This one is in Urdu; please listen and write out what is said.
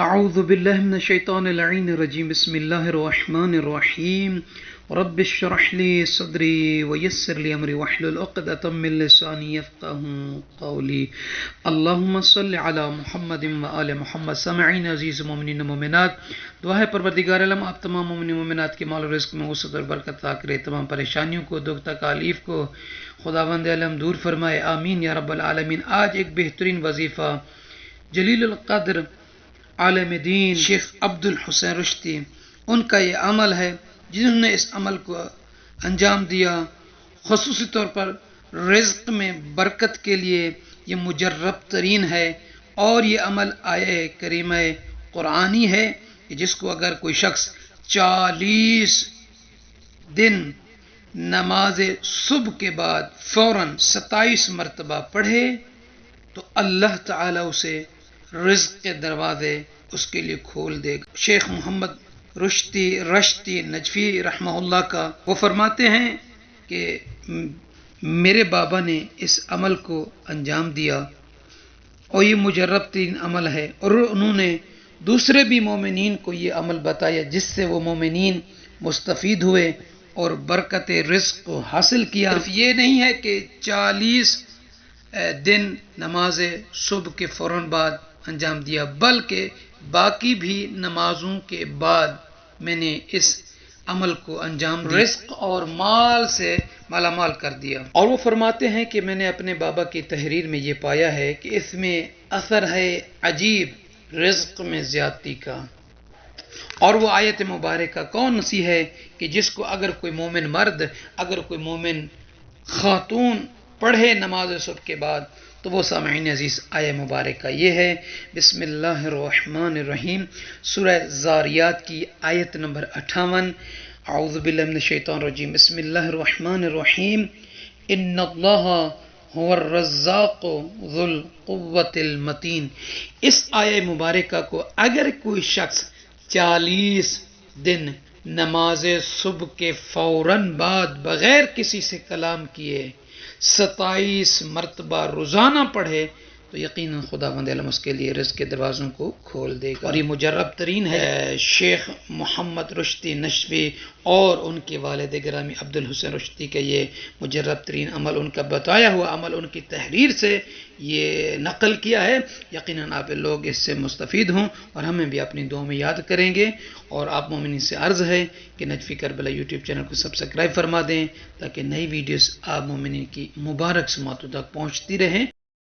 اعوذ باللہ من الشیطان اللعین الرجیم بسم اللہ الرحمن الرحیم رب اشرح لی صدری ویسر لی امری واحلل عقدۃ من لسانی یفقہوا قولی اللہم صلی علی محمد وآل محمد۔ سامعین عزیز مومنین مومنات، دعا ہے پروردگار عالم آپ تمام مومنین مومنات کے مال و رزق میں وسعت اور برکت عطا کرے، تمام پریشانیوں کو، دکھ تکالیف کو خداوند عالم دور فرمائے، آمین یا رب العالمین۔ آج ایک بہترین وظیفہ جلیل القدر عالم دین شیخ عبد الحسین رشتی، ان کا یہ عمل ہے جنہوں نے اس عمل کو انجام دیا، خصوصی طور پر رزق میں برکت کے لیے یہ مجرب ترین ہے، اور یہ عمل آیہ کریمہ قرآنی ہے کہ جس کو اگر کوئی شخص 40 دن نماز صبح کے بعد فوراً 27 مرتبہ پڑھے تو اللہ تعالیٰ اسے رزق کے دروازے اس کے لیے کھول دے گا۔ شیخ محمد رشتی نجفی رحمہ اللہ کا وہ فرماتے ہیں کہ میرے بابا نے اس عمل کو انجام دیا اور یہ مجرب ترین عمل ہے، اور انہوں نے دوسرے بھی مومنین کو یہ عمل بتایا جس سے وہ مومنین مستفید ہوئے اور برکت رزق کو حاصل کیا۔ صرف یہ نہیں ہے کہ 40 دن نماز صبح کے فوراً بعد انجام دیا، بلکہ باقی بھی نمازوں کے بعد میں نے اس عمل کو انجام دیا، رزق اور مال سے مالا مال کر دیا۔ اور وہ فرماتے ہیں کہ میں نے اپنے بابا کی تحریر میں یہ پایا ہے کہ اس میں اثر ہے عجیب رزق میں زیادتی کا، اور وہ آیت مبارکہ کون سی ہے کہ جس کو اگر کوئی مومن مرد، اگر کوئی مومن خاتون پڑھے نماز صبح کے بعد تو وہ سامعین عزیز آیہ مبارکہ یہ ہے۔ بسم اللہ الرحمن الرحیم، سورہ زاریات کی آیت نمبر 58۔ اعوذ باللہ من الشیطان الرجیم، بسم اللہ الرحمن الرحیم، ان اللہ هو الرزاق ذو القوة المتین۔ اس آیہ مبارکہ کو اگر کوئی شخص 40 دن نماز صبح کے فوراً بعد بغیر کسی سے کلام کیے 27 مرتبہ روزانہ پڑھے تو یقیناً خداوند عالم اس کے لیے رزق کے دروازوں کو کھول دے گا، اور یہ مجرب ترین ہے۔ شیخ محمد رشتی نجفی اور ان کے والد گرامی عبد الحسین رشتی کا یہ مجرب ترین عمل، ان کا بتایا ہوا عمل، ان کی تحریر سے یہ نقل کیا ہے۔ یقیناً آپ لوگ اس سے مستفید ہوں اور ہمیں بھی اپنی دعاؤں میں یاد کریں گے، اور آپ مومنین سے عرض ہے کہ نجفی کربلا یوٹیوب چینل کو سبسکرائب فرما دیں تاکہ نئی ویڈیوز آپ مومنین کی مبارک سماعتوں تک پہنچتی رہیں۔